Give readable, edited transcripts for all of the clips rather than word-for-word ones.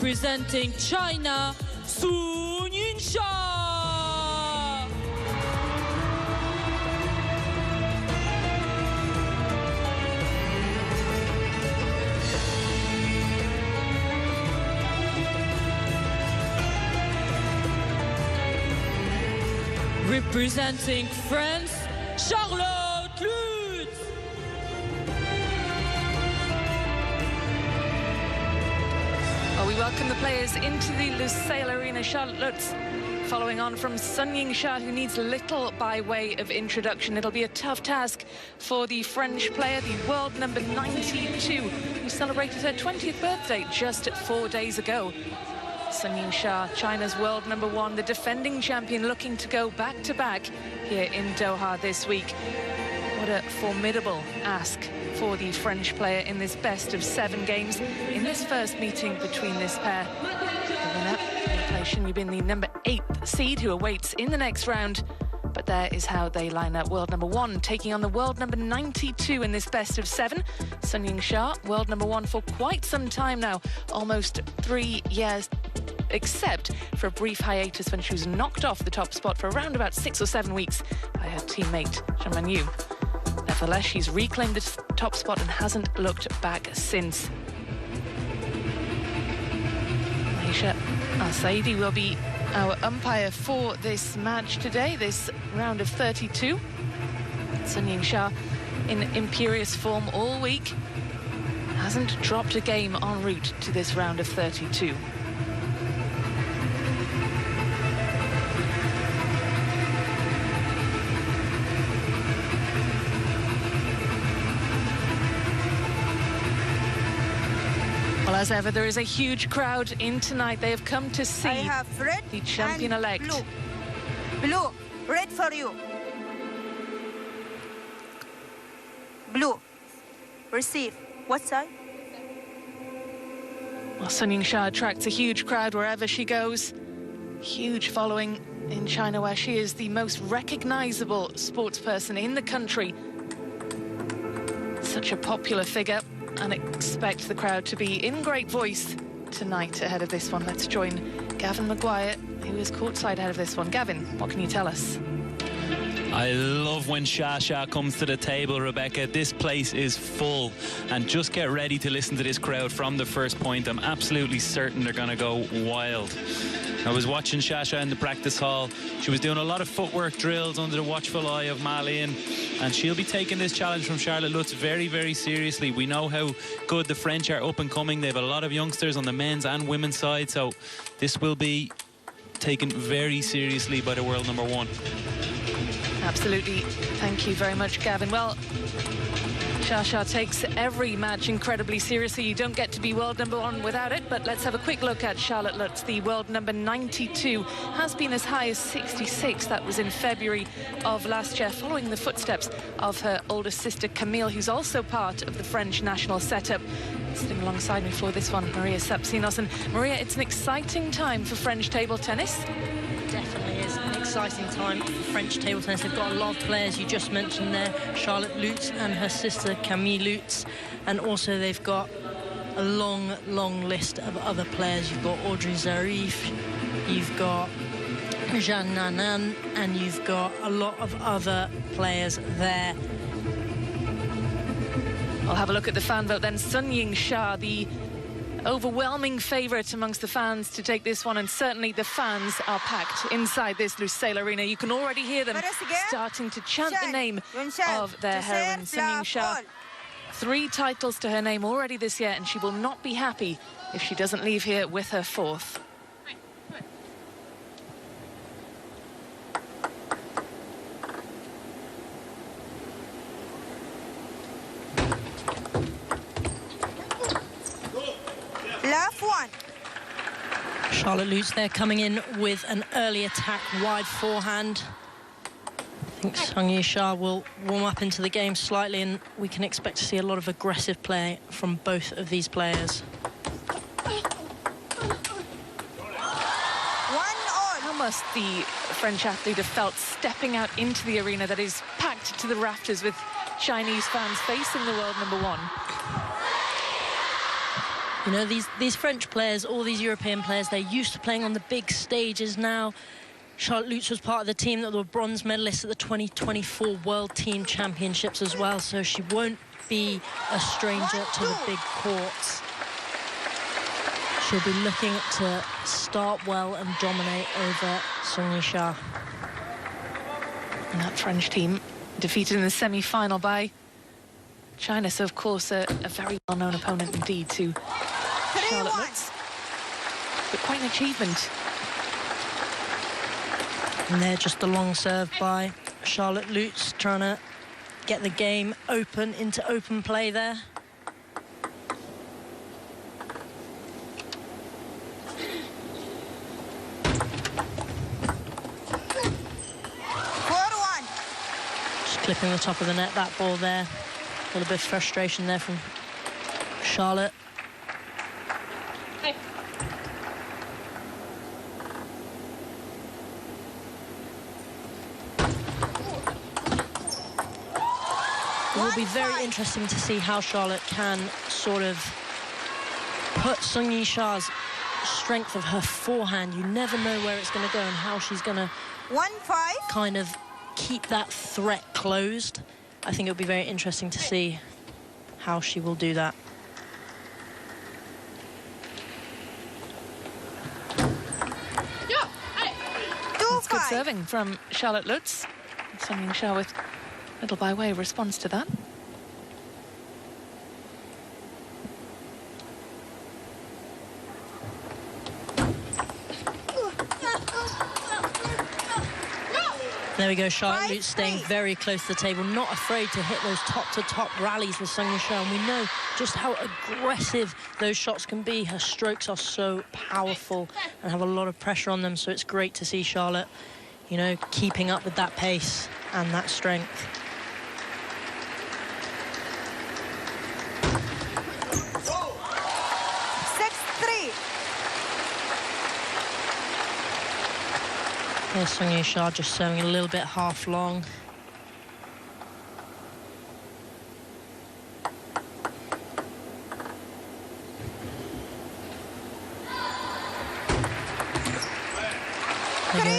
Presenting China, Sunyingsha. Representing France, CharlotteLUTZ. Well, we welcome the players into the LUTZ Arena. CharlotteLUTZ following on from sunyingsha, who needs little by way of introduction. It'll be a tough task for the French player, the world number 92, who celebrated her 20th birthday just 4 days ago. Sunyingsha, China's world number 1, the defending champion, looking to go back-to-back here in Doha this week. What a formidable ask for the French player in this best-of-7 games in this first meeting between this pair. The winner will play Shin Yubin, the number 8th seed, who awaits in the next round. But there is how they line up. World number 1 taking on the world number 92 in this best-of-7. Sunyingsha, world number 1 for quite some time now, almost 3 years, except for a brief hiatus when she was knocked off the top spot for around about 6 or 7 weeks by her teammate, Zhang. Nevertheless, she's reclaimed the top spot and hasn't looked back since. Aisha Al-Saidi will be our umpire for this match today, this round of 32. Sunyingsha in imperious form all week, hasn't dropped a game en route to this round of 32. Well, as ever, there is a huge crowd in tonight. They have come to see the champion-elect. Blue. Blue, red for you. Blue, receive. What side? Well, Sunyingsha attracts a huge crowd wherever she goes. Huge following in China, where she is the most recognizable sports person in the country. Such a popular figure, and expect the crowd to be in great voice tonight ahead of this one. Let's join Gavin Maguire, who is courtside ahead of this one. Gavin, what can you tell us? I love when Shasha comes to the table, Rebecca. This place is full, and just get ready to listen to this crowd from the first point. I'm absolutely certain they're going to go wild. I was watching Shasha in the practice hall. She was doing a lot of footwork drills under the watchful eye of Malin, and she'll be taking this challenge from CharlotteLUTZ very, very seriously. We know how good the French are up and coming. They have a lot of youngsters on the men's and women's side, so this will be taken very seriously by the world number 1. Absolutely. Thank you very much, Gavin. Well, Shasha takes every match incredibly seriously. You don't get to be world number 1 without it, but let's have a quick look at CharlotteLUTZ. The world number 92 has been as high as 66. That was in February of last year, following the footsteps of her older sister Camille, who's also part of the French national setup. Sitting alongside me for this one, Maria Sapsinos. And Maria, it's an exciting time for French table tennis. Definitely is an exciting time for French table tennis. They've got a lot of players you just mentioned there, CharlotteLUTZ and her sister Camille LUTZ, and also they've got a long list of other players. You've got Audrey Zarif, you've got Jeanne Nanan, and you've got a lot of other players there. I'll have a look at the fan vote then. Sunyingsha, the overwhelming favourite amongst the fans to take this one, and certainly the fans are packed inside this LUTZ Arena. You can already hear them starting to chant the name of their heroine, Sunyingsha. 3 titles to her name already this year, and she will not be happy if she doesn't leave here with her 4th. Left one. CharlotteLUTZ, they're coming in with an early attack, wide forehand. I think Sunyingsha will warm up into the game slightly, and we can expect to see a lot of aggressive play from both of these players. How must the French athlete have felt stepping out into the arena that is packed to the rafters with Chinese fans facing the world number 1? You know, these French players, all these European players, they're used to playing on the big stages now. Charlotte Lutz was part of the team that were bronze medalists at the 2024 World Team Championships as well, so she won't be a stranger to the big courts. She'll be looking to start well and dominate over Sunyingsha. And that French team defeated in the semi-final by China, so of course a very well-known opponent indeed to Charlotte Lutz. But quite an achievement. And there, just the long serve by Charlotte Lutz, trying to get the game open into open play there. Just clipping the top of the net, that ball there. A little bit of frustration there from Charlotte. It will be very interesting to see how Charlotte can sort of put Sunyingsha's strength of her forehand. You never know where it's going to go and how she's going to kind of keep that threat closed. I think it'll be very interesting to see how she will do that. It's good serving from Charlotte Lutz. Sunyingsha with little by way of response to that. There we go, Charlotte Lutz staying very close to the table, not afraid to hit those top-to-top rallies with Sunyingsha, and we know just how aggressive those shots can be. Her strokes are so powerful and have a lot of pressure on them, so it's great to see Charlotte, you know, keeping up with that pace and that strength. Here's Sunyingsha just serving a little bit half long.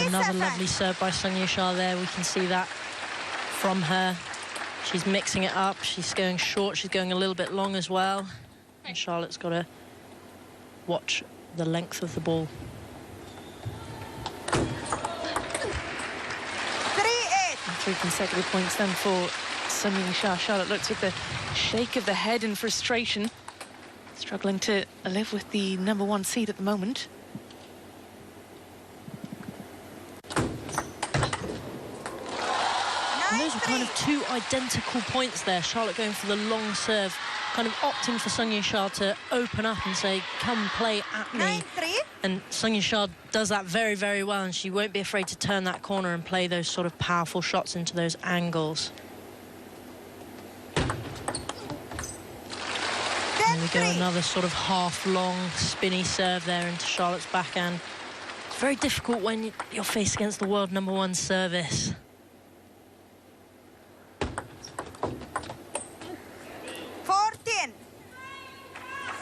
Another lovely serve by Sunyingsha there. We can see that from her. She's mixing it up. She's going short. She's going a little bit long as well. And Charlotte's got to watch the length of the ball. 3 consecutive points then for Sunyingsha. Charlotte Lutz with the shake of the head in frustration, struggling to live with the #1 seed at the moment. And those were kind of two identical points there. Charlotte going for the long serve, kind of opting for Sunyingsha to open up and say, come play at me. And Sunyingsha does that very, very well, and she won't be afraid to turn that corner and play those sort of powerful shots into those angles. There we go, another sort of half-long, spinny serve there into Charlotte's backhand. It's very difficult when you're faced against the world #1 service.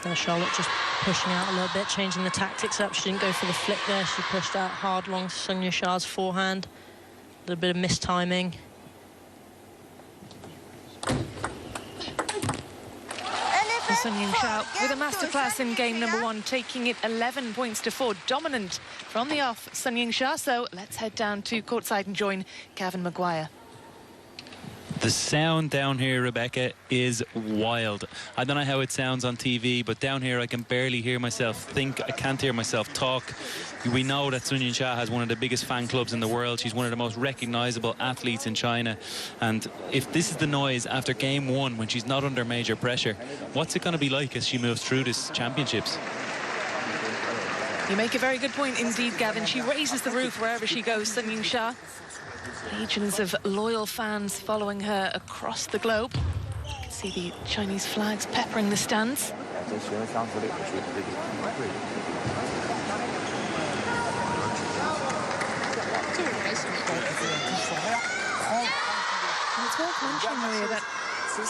There, Charlotte just pushing out a little bit, changing the tactics up. She didn't go for the flick there. She pushed out hard along Sunyingsha's forehand. A little bit of mistiming. Sunyingsha with a masterclass in game #1, taking it 11 points to 4. Dominant from the off, Sunyingsha. So let's head down to courtside and join Gavin Maguire. The sound down here, Rebecca, is wild. I don't know how it sounds on TV, but down here I can barely hear myself think. I can't hear myself talk. We know that Sunyingsha has one of the biggest fan clubs in the world. She's one of the most recognizable athletes in China. And if this is the noise after game 1, when she's not under major pressure, what's it going to be like as she moves through this championships? You make a very good point indeed, Gavin. She raises the roof wherever she goes, Sunyingsha. Legions of loyal fans following her across the globe. You can see the Chinese flags peppering the stands. It's worth mentioning, Maria, that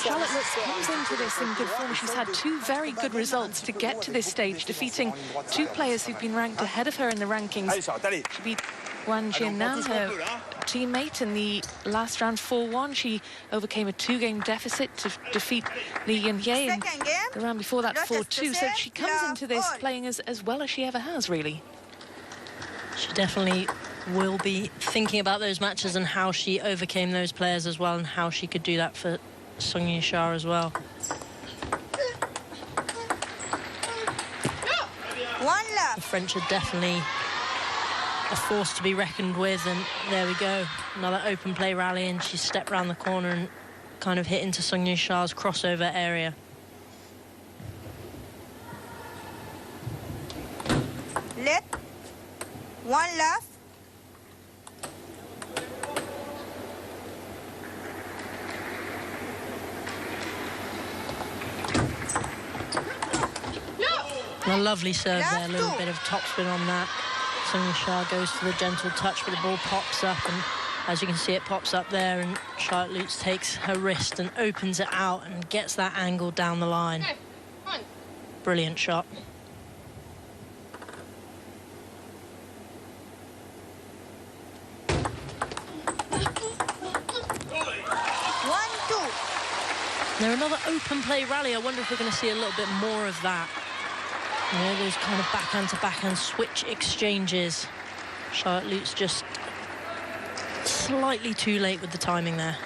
Charlotte Lutz comes into this in good form. She's had two very good results to get to this stage, defeating two players who've been ranked ahead of her in the rankings. She beat wangchuqin, her teammate, in the last round 4-1. She overcame a 2-game deficit to defeat Li Yingsha in the round before that 4-2. So she comes into this playing as well as she ever has, really. She definitely will be thinking about those matches and how she overcame those players as well, and how she could do that for Sunyingsha as well. One love. The French are definitely a force to be reckoned with, and there we go, another open play rally, and she stepped around the corner and kind of hit into Sunyingsha's crossover area. Let. One love. A lovely serve there, a little bit of topspin on that. Sunyingsha goes for the gentle touch, but the ball pops up, and as you can see, it pops up there, and CharlotteLUTZ takes her wrist and opens it out and gets that angle down the line. Brilliant shot. Now another open play rally. I wonder if we're going to see a little bit more of that. You know, those kind of backhand-to-backhand switch exchanges. CharlotteLUTZ just slightly too late with the timing there.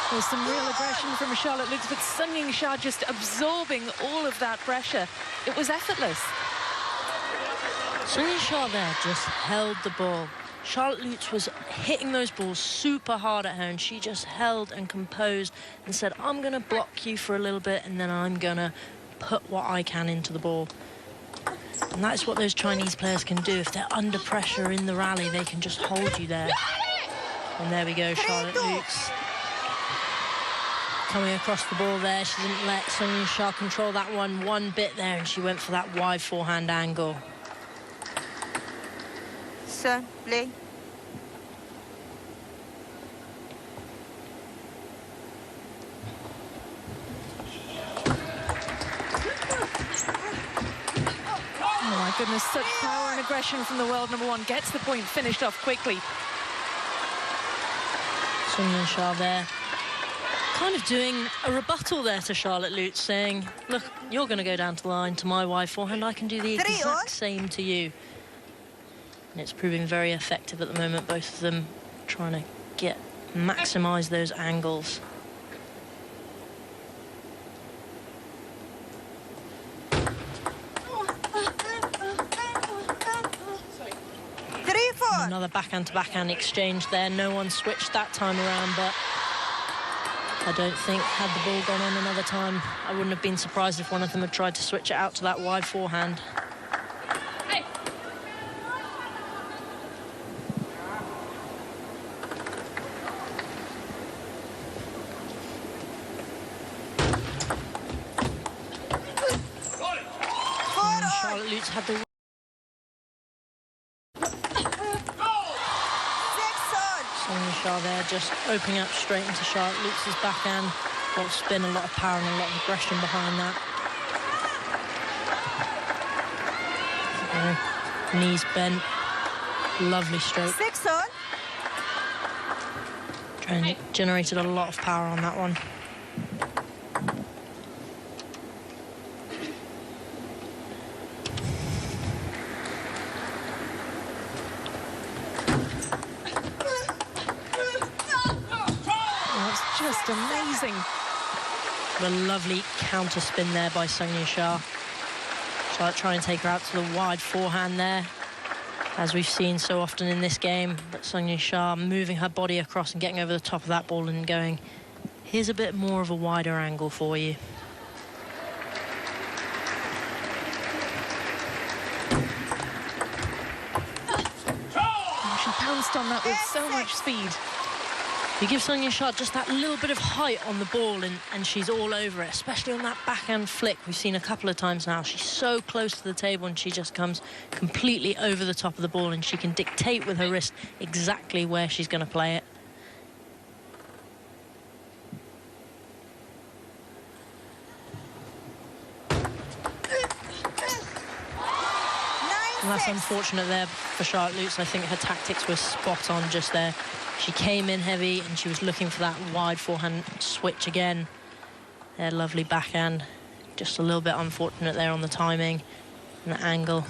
There's some real aggression from CharlotteLUTZ, but Sunyingsha just absorbing all of that pressure. It was effortless. Sunyingsha there just held the ball. CharlotteLUTZ was hitting those balls super hard at her, and she just held and composed and said, I'm going to block you for a little bit, and then I'm going to put what I can into the ball. And that's what those Chinese players can do. If they're under pressure in the rally, they can just hold you there. And there we go, CharlotteLUTZ coming across the ball there. She didn't let Sunyingsha control that one bit there, and she went for that wide forehand angle. Sir, play. Oh my goodness, such power and aggression from the world number one. Gets the point finished off quickly. Sunyingsha there kind of doing a rebuttal there to CharlotteLUTZ, saying, look, you're going to go down to the line to my wide forehand, I can do the exact same to you. And it's proving very effective at the moment, both of them trying to maximise those angles. Another backhand-to-backhand exchange there. No one switched that time around, but I don't think, had the ball gone on another time, I wouldn't have been surprised if one of them had tried to switch it out to that wide forehand. Hey. CharlotteLUTZ had the Sunyingsha there just opening up straight into CharlotteLUTZ's backhand. A lot of spin, a lot of power, and a lot of aggression behind that. Knees bent. Lovely stroke. 6-all. Generated a lot of power on that one. Just amazing. A lovely counter spin there by Sunyingsha. Try and take her out to the wide forehand there, as we've seen so often in this game. But Sunyingsha moving her body across and getting over the top of that ball and going, here's a bit more of a wider angle for you. Oh, she pounced on that with so much speed. You give Sunyingsha just that little bit of height on the ball and she's all over it, especially on that backhand flick we've seen a couple of times now. She's so close to the table and she just comes completely over the top of the ball, and she can dictate with her wrist exactly where she's going to play it. And that's unfortunate there for Charlotte Lutz. I think her tactics were spot on just there. She came in heavy and she was looking for that wide forehand switch again. Their lovely backhand. Just a little bit unfortunate there on the timing and the angle.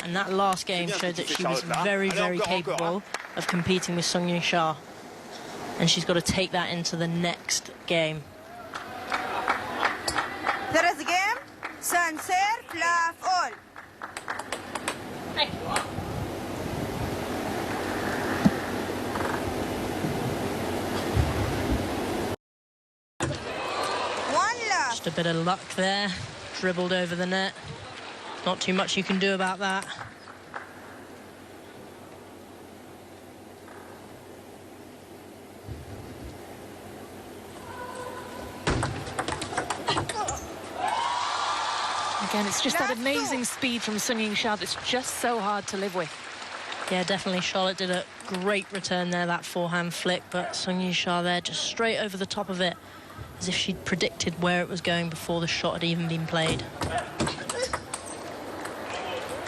And that last game showed that she was very, very capable of competing with Sunyingsha. And she's got to take that into the next game. Third game, Sun serve, love all. One love. Just a bit of luck there. Dribbled over the net. Not too much you can do about that. Again, it's just that amazing speed from Sunyingsha that's just so hard to live with. Yeah, definitely Charlotte did a great return there, that forehand flick, but Sunyingsha there just straight over the top of it, as if she'd predicted where it was going before the shot had even been played.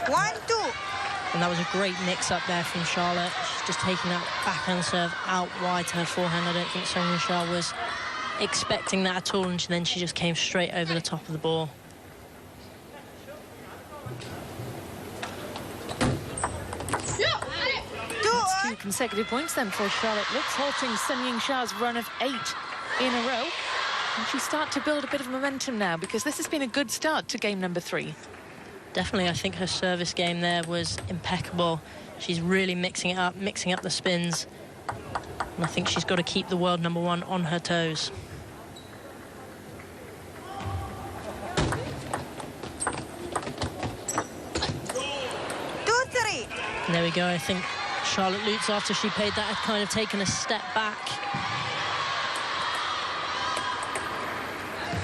1-2. And that was a great mix-up there from Charlotte. She's just taking that backhand serve out wide to her forehand. I don't think Sunyingsha was expecting that at all, and then she just came straight over the top of the ball. That's 2 consecutive points then for Charlotte Lutz, halting Sunyingsha's run of 8 in a row. And she starts to build a bit of momentum now, because this has been a good start to game number 3. Definitely, I think her service game there was impeccable. She's really mixing it up, mixing up the spins. And I think she's got to keep the world #1 on her toes. And there we go. I think Charlotte Lutz, after she played that, had kind of taken a step back.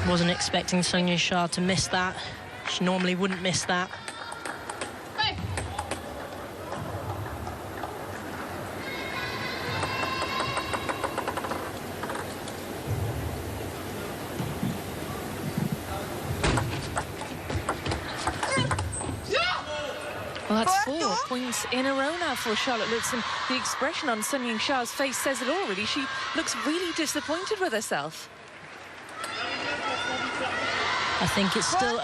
Wasn't expecting Sunyingsha to miss that. She normally wouldn't miss that. Well, that's 4 points in a row now for Charlotte Lutz, and the expression on Sunyingsha's face says it all, really. She looks really disappointed with herself. I think it's still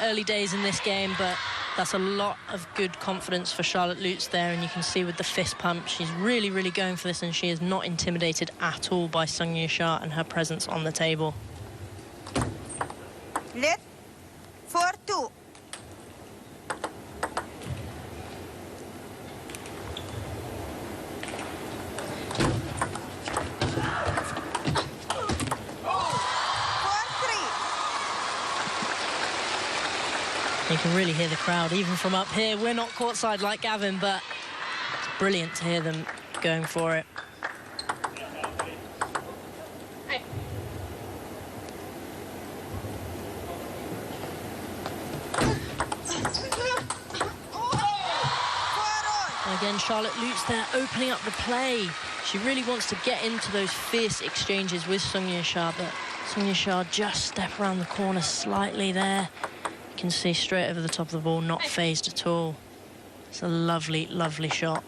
early days in this game, but that's a lot of good confidence for Charlotte Lutz there, and you can see with the fist pump, she's really, really going for this, and she is not intimidated at all by Sunyingsha and her presence on the table. Let 4-2. You can really hear the crowd, even from up here. We're not courtside like Gavin, but it's brilliant to hear them going for it. And again, Charlotte Lutz there opening up the play. She really wants to get into those fierce exchanges with Sunyingsha, but Sunyingsha just step around the corner slightly there. You can see straight over the top of the ball, not phased at all. It's a lovely, lovely shot.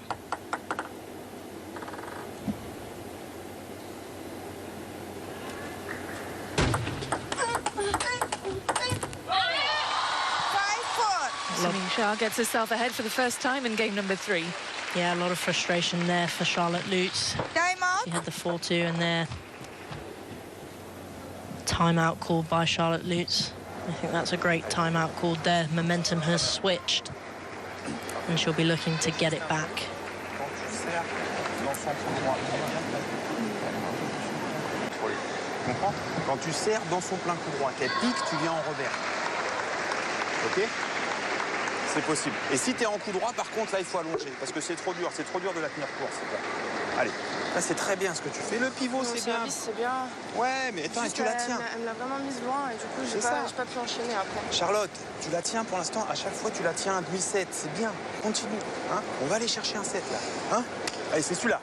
Yingsha gets herself ahead for the first time in game number 3. Yeah, a lot of frustration there for Charlotte Lutz. Timeout. She had the 4-2 in there. Timeout called by Charlotte Lutz. I think that's a great timeout called there. Momentum has switched, and she'll be looking to get it back. Quand tu serres dans son plein coup droit, qu'elle pique, tu viens en revers. Ok? C'est possible. Et si tu es en coup droit, par contre, là, il faut allonger, parce que c'est trop dur de la tenir court. Allez, là, c'est très bien ce que tu fais. Le pivot, c'est bien. C'est bien. Ouais, mais attends, et tu la tiens. Elle me l'a vraiment mise loin, et du coup, j'ai pas pu enchaîner après. Charlotte, tu la tiens pour l'instant. À chaque fois, tu la tiens un demi-set. C'est bien. Continue. Hein? On va aller chercher un set, là. Hein? Allez, c'est celui-là.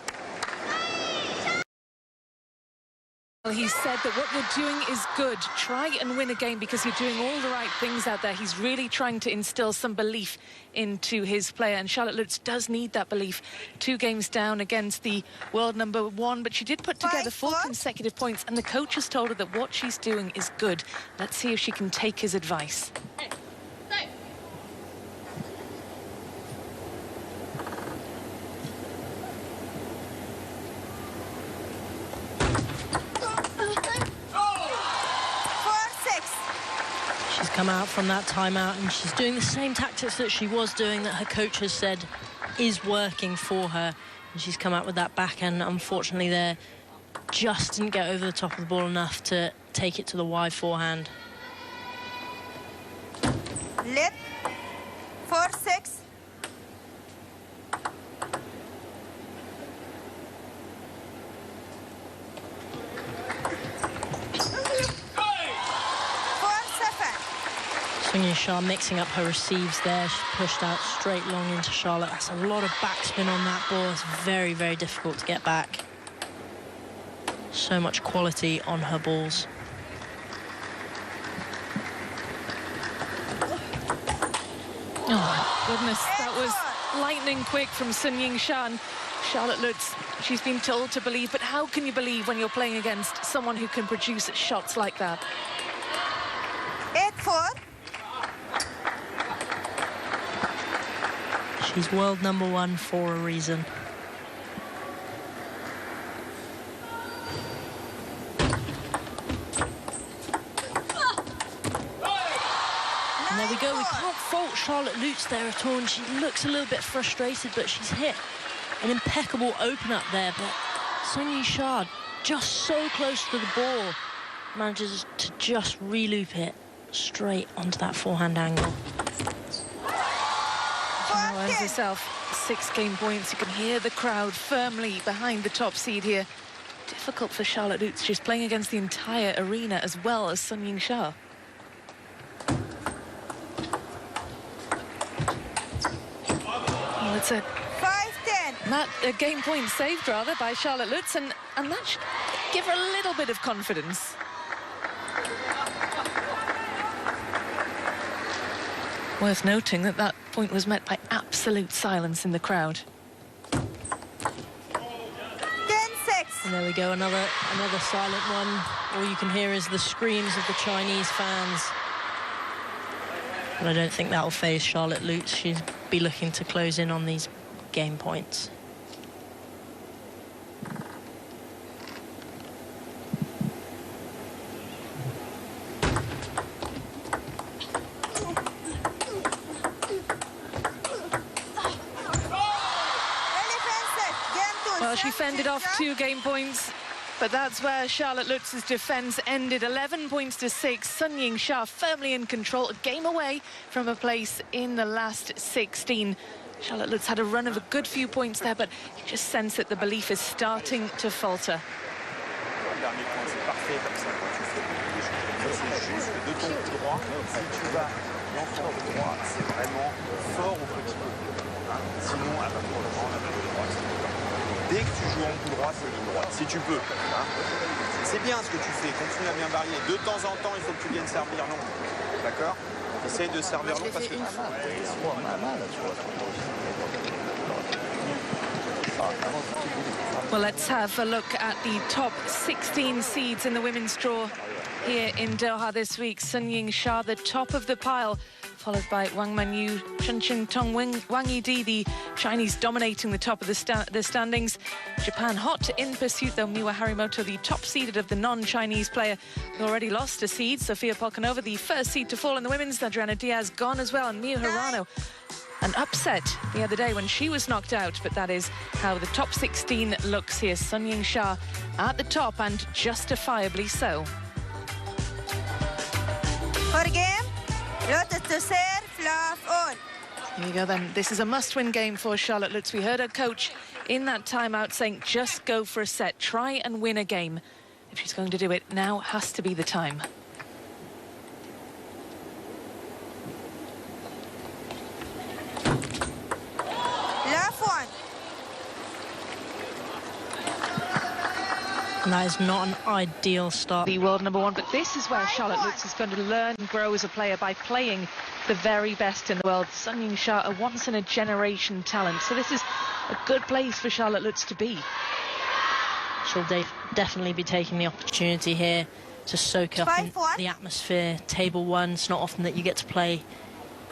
He said that what you're doing is good. Try and win a game because you're doing all the right things out there. He's really trying to instill some belief into his player, and Charlotte Lutz does need that belief. 2 games down against the world #1, but she did put together 4 consecutive points, and the coach has told her that what she's doing is good. Let's see if she can take his advice. Come out from that timeout, and she's doing the same tactics that she was doing that her coach has said is working for her, and she's come out with that backhand. Unfortunately there, just didn't get over the top of the ball enough to take it to the wide forehand. Lip 4-6. Yingsha mixing up her receives there. She's pushed out straight long into Charlotte. That's a lot of backspin on that ball. It's very, very difficult to get back. So much quality on her balls. Oh, my goodness. That was lightning quick from Sunyingsha. Charlotte Lutz, she's been told to believe, but how can you believe when you're playing against someone who can produce shots like that? 8-4. She's world #1 for a reason. And there we go. We can't fault Charlotte Lutz there at all, and she looks a little bit frustrated, but she's hit an impeccable open up there. But Sunyingsha, just so close to the ball, manages to just re-loop it straight onto that forehand angle. Earns herself 6 game points. You can hear the crowd firmly behind the top seed here. Difficult for Charlotte Lutz. She's playing against the entire arena as well as Sunyingsha. Well, it's a 5-10. Game point saved rather by Charlotte Lutz, and that should give her a little bit of confidence. Worth noting that that point was met by absolute silence in the crowd. 10-6. And there we go, another silent one. All you can hear is the screams of the Chinese fans. And I don't think that'll faze Charlotte Lutz. She'll be looking to close in on these game points. Well, she fended off 2 game points, but that's where Charlotte Lutz's defence ended. 11 points to 6. Sunyingsha firmly in control, a game away from a place in the last 16. Charlotte Lutz had a run of a good few points there, but you just sense that the belief is starting to falter. Dès que tu joues en coup droit, c'est ligne droite, si tu peux. Hein. C'est bien ce que tu fais, continue à bien varier. De temps en temps, il faut que tu viennes servir long. D'accord? Essaye de servir long parce que... Well, let's have a look at the top 16 seeds in the women's draw. here in Doha this week. Sunyingsha, the top of the pile, followed by Wang Manyu, Wang Yidi, the Chinese dominating the top of the standings. Japan hot in pursuit, though. Miwa Harimoto, the top seeded of the non-Chinese player, already lost a seed. Sofia Polkanova, the first seed to fall in the women's. Adriana Diaz gone as well, and Miyu Hirano, an upset the other day when she was knocked out, but that is how the top 16 looks here. Sunyingsha at the top, and justifiably so. For game, LUTZ to serve, fluff on. Here you go then. This is a must-win game for Charlotte Lutz. We heard her coach in that timeout saying, just go for a set, try and win a game. If she's going to do it, now has to be the time. And that is not an ideal start. The world number one, but this is where Charlotte Lutz is going to learn and grow as a player, by playing the very best in the world. Sunyingsha, a once-in-a-generation talent. So this is a good place for Charlotte Lutz to be. She'll definitely be taking the opportunity here to soak up in the atmosphere. Table one, it's not often that you get to play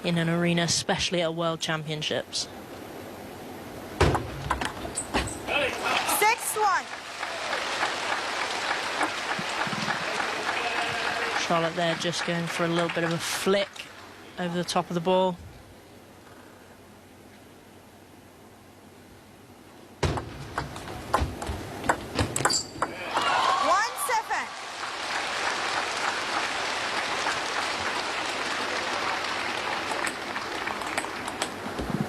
in an arena, especially at World Championships. 6-1. Charlotte there just going for a little bit of a flick over the top of the ball.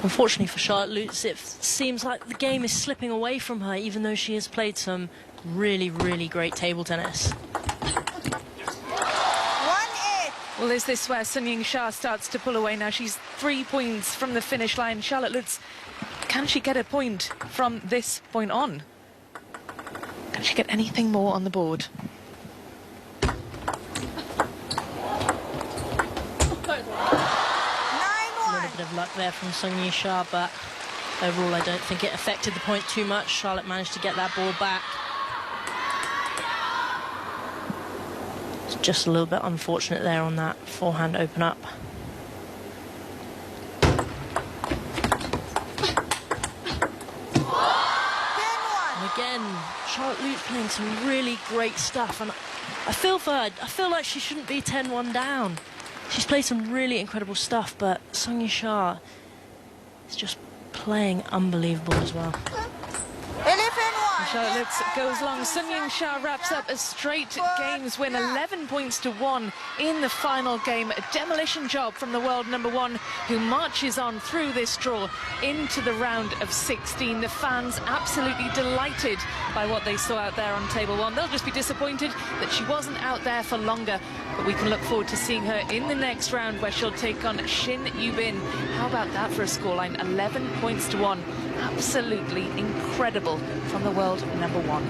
Unfortunately for Charlotte Lutz, it seems like the game is slipping away from her, even though she has played some really, really great table tennis. Well, is this where Sunyingsha starts to pull away now? She's 3 points from the finish line. Charlotte Lutz, can she get a point from this point on? Can she get anything more on the board? A little bit of luck there from Sunyingsha, but overall I don't think it affected the point too much. Charlotte managed to get that ball back. Just a little bit unfortunate there on that forehand open up. And again, Charlotte Lutz playing some really great stuff, and I feel for her. I feel like she shouldn't be 10-1 down. She's played some really incredible stuff, but Sunyingsha is just playing unbelievable as well. Charlotte Lutz goes long. Sunyingsha wraps up a straight games win, 11 points to 1 in the final game. A demolition job from the world number one, who marches on through this draw into the round of 16. The fans absolutely delighted by what they saw out there on table one. They'll just be disappointed that she wasn't out there for longer, but we can look forward to seeing her in the next round, where she'll take on Shin Yubin. How about that for a scoreline? 11 points to 1. Absolutely incredible from the world number one.